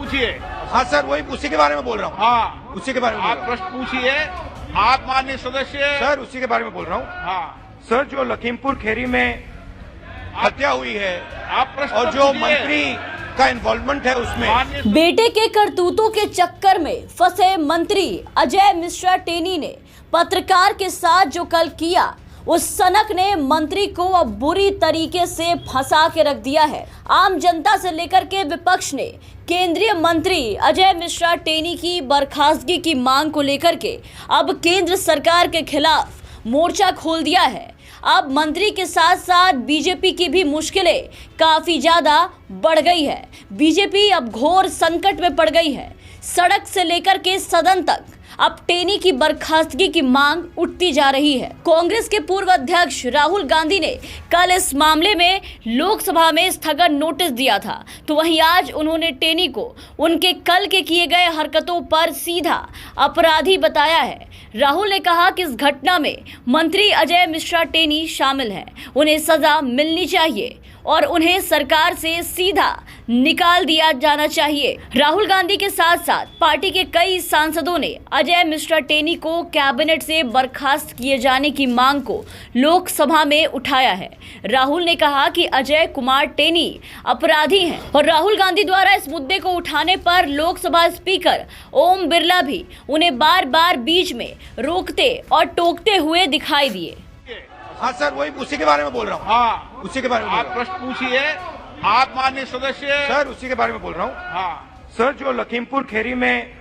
पूछिए। हाँ सर, वही उसी के बारे में बोल रहा हूँ। हाँ, उसी के बारे में आप प्रश्न पूछिए। आप माननीय सदस्य। सर, उसी के बारे में बोल रहा हूँ। हाँ सर, जो लखीमपुर खीरी में हत्या हुई है आप प्रश्न और जो पूछिए। मंत्री का इन्वॉल्वमेंट है उसमें, बेटे के करतूतों के चक्कर में फंसे मंत्री अजय मिश्रा टेनी ने पत्रकार के साथ जो कल किया, उस सनक ने मंत्री को अब बुरी तरीके से फंसा के रख दिया है। आम जनता से लेकर के विपक्ष ने केंद्रीय मंत्री अजय मिश्रा टेनी की बर्खास्तगी की मांग को लेकर के अब केंद्र सरकार के खिलाफ मोर्चा खोल दिया है। अब मंत्री के साथ साथ बीजेपी की भी मुश्किलें काफी ज्यादा बढ़ गई है। बीजेपी अब घोर संकट में पड़ गई है। सड़क से लेकर के सदन तक अब टेनी की बर्खास्तगी की मांग उठती जा रही है। कांग्रेस के पूर्व अध्यक्ष राहुल गांधी ने कल इस मामले में लोकसभा में स्थगन नोटिस दिया था, तो वहीं आज उन्होंने टेनी को उनके कल के किए गए हरकतों पर सीधा अपराधी बताया है। राहुल ने कहा कि इस घटना में मंत्री अजय मिश्रा टेनी शामिल हैं, उन्हें सजा मिलनी चाहिए और उन्हें सरकार से सीधा निकाल दिया जाना चाहिए। राहुल गांधी के साथ साथ पार्टी के कई सांसदों ने अजय मिश्रा टेनी को कैबिनेट से बर्खास्त किए जाने की मांग को लोकसभा में उठाया है। राहुल ने कहा कि अजय कुमार टेनी अपराधी हैं और राहुल गांधी द्वारा इस मुद्दे को उठाने पर लोकसभा स्पीकर ओम बिरला भी उन्हें बार बार बीच में रोकते और टोकते हुए दिखाई दिए। हाँ सर, वही उसी के बारे में बोल रहा हूँ। हाँ, उसी के बारे में आप प्रश्न पूछिए। आप माननीय सदस्य। सर, उसी के बारे में बोल रहा हूँ। हाँ सर, जो लखीमपुर खीरी में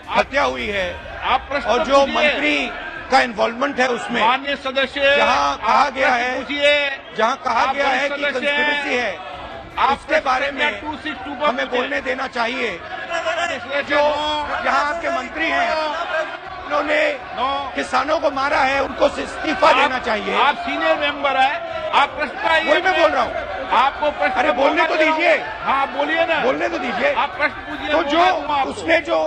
हत्या हुई है आप प्रश्न और जो पूछिए। मंत्री का इन्वॉल्वमेंट है उसमें, माननीय सदस्य। जहाँ कहा आप गया प्रश्न है, पूछिए। जहाँ कहा आप गया है कि सदस्य हैं। कंस्पिरेसी है, आप उसके बारे में 262 पर हमें पूछिए। बोलने देना चाहिए। जो जो यहाँ आपके मंत्री हैं, उन्होंने किसानों को मारा है, उनको इस्तीफा देना चाहिए। आप सीनियर मेंबर हैं, आप प्रश्न का वही मैं बोल रहा हूँ। आपको प्रश्न अरे बोलने तो दीजिए। हाँ बोलिए ना, बोलने तो दीजिए। आप प्रश्न पूछिए। तो जो उसने जो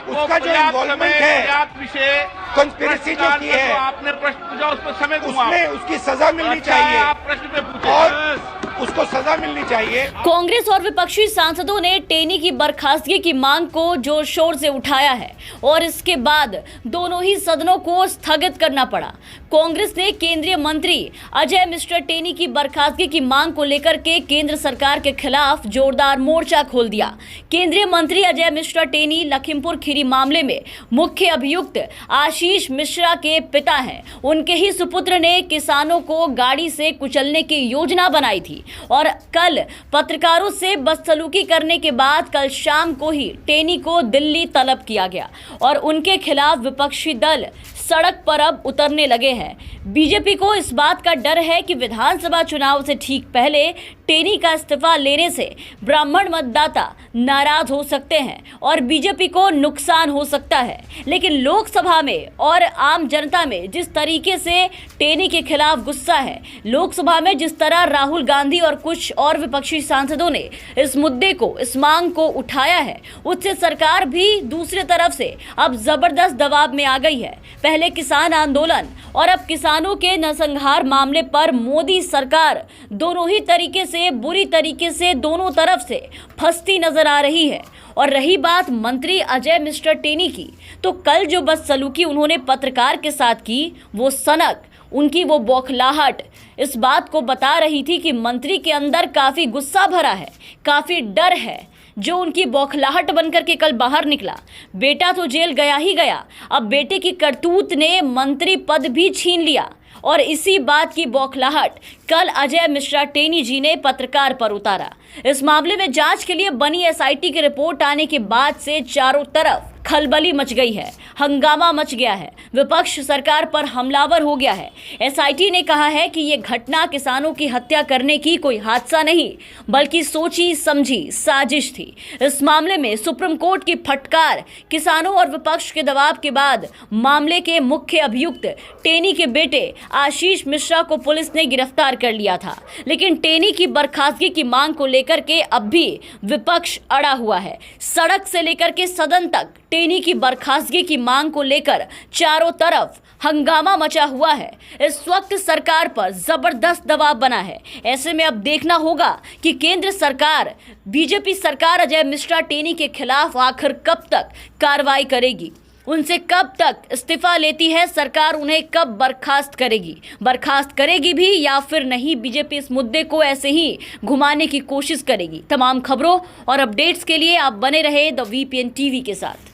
उसका जो इन्वॉल्वमेंट है, विषय कंस्पिरेसी जो की है, आपने प्रश्न पूछा, उस पर समय दूंगा। उसमें उसकी सजा मिलनी चाहिए। आप प्रश्न पे पूछे और उसको सजा मिलनी चाहिए। कांग्रेस और विपक्षी सांसदों ने टेनी की बर्खास्तगी की मांग को जोर शोर से उठाया है और इसके बाद दोनों ही सदनों को स्थगित करना पड़ा। कांग्रेस ने केंद्रीय मंत्री अजय मिश्रा टेनी की बर्खास्तगी की मांग को लेकर के केंद्र सरकार के खिलाफ जोरदार मोर्चा खोल दिया। केंद्रीय मंत्री अजय मिश्रा टेनी लखीमपुर खीरी मामले में मुख्य अभियुक्त आशीष मिश्रा के पिता हैं। उनके ही सुपुत्र ने किसानों को गाड़ी से कुचलने की योजना बनाई थी और कल पत्रकारों से बदसलूकी करने के बाद कल शाम को ही टेनी को दिल्ली तलब किया गया और उनके खिलाफ विपक्षी दल सड़क पर अब उतरने लगे हैं। बीजेपी को इस बात का डर है कि विधानसभा चुनाव से ठीक पहले टेनी का इस्तीफा लेने से ब्राह्मण मतदाता नाराज हो सकते हैं और बीजेपी को नुकसान हो सकता है। लेकिन लोकसभा में और आम जनता में जिस तरीके से टेनी के खिलाफ गुस्सा है, लोकसभा में जिस तरह राहुल गांधी और कुछ और विपक्षी सांसदों ने इस मुद्दे को, इस मांग को उठाया है, उससे सरकार भी दूसरी तरफ से अब जबरदस्त दबाव में आ गई है। पहले किसान आंदोलन और अब किसानों के नरसंहार मामले पर मोदी सरकार दोनों ही तरीके से, बुरी तरीके से दोनों तरफ से फंसती नजर आ रही है। और रही बात मंत्री अजय मिश्रा टेनी की, तो कल जो बदसलूकी उन्होंने पत्रकार के साथ की, वो सनक, उनकी वो बौखलाहट इस बात को बता रही थी कि मंत्री के अंदर काफी गुस्सा भरा है, काफी डर है, जो उनकी बौखलाहट बनकर के कल बाहर निकला। बेटा तो जेल गया ही गया, अब बेटे की करतूत ने मंत्री पद भी छीन लिया और इसी बात की बौखलाहट कल अजय मिश्रा टेनी जी ने पत्रकार पर उतारा। इस मामले में जांच के लिए बनी एसआईटी की रिपोर्ट आने के बाद से चारों तरफ खलबली मच गई है, हंगामा मच गया है, विपक्ष सरकार पर हमलावर हो गया है। एसआईटी ने कहा है कि ये घटना किसानों की हत्या करने की कोई हादसा नहीं, बल्कि सोची समझी साजिश थी। इस मामले में सुप्रीम कोर्ट की फटकार, किसानों और विपक्ष के दबाव के बाद मामले के मुख्य अभियुक्त टेनी के बेटे आशीष मिश्रा को पुलिस ने गिरफ्तार कर लिया था। लेकिन टेनी की बर्खास्तगी की मांग को लेकर के अब भी विपक्ष अड़ा हुआ है। सड़क से लेकर के सदन तक टेनी की बर्खास्तगी की मांग को लेकर चारों तरफ हंगामा मचा हुआ है। इस वक्त सरकार पर जबरदस्त दबाव बना है। ऐसे में अब देखना होगा कि केंद्र सरकार, बीजेपी सरकार अजय मिश्रा टेनी के खिलाफ आखिर कब तक कार्रवाई करेगी, उनसे कब तक इस्तीफा लेती है सरकार, उन्हें कब बर्खास्त करेगी भी या फिर नहीं। बीजेपी इस मुद्दे को ऐसे ही घुमाने की कोशिश करेगी। तमाम खबरों और अपडेट्स के लिए आप बने रहे द VPN TV के साथ।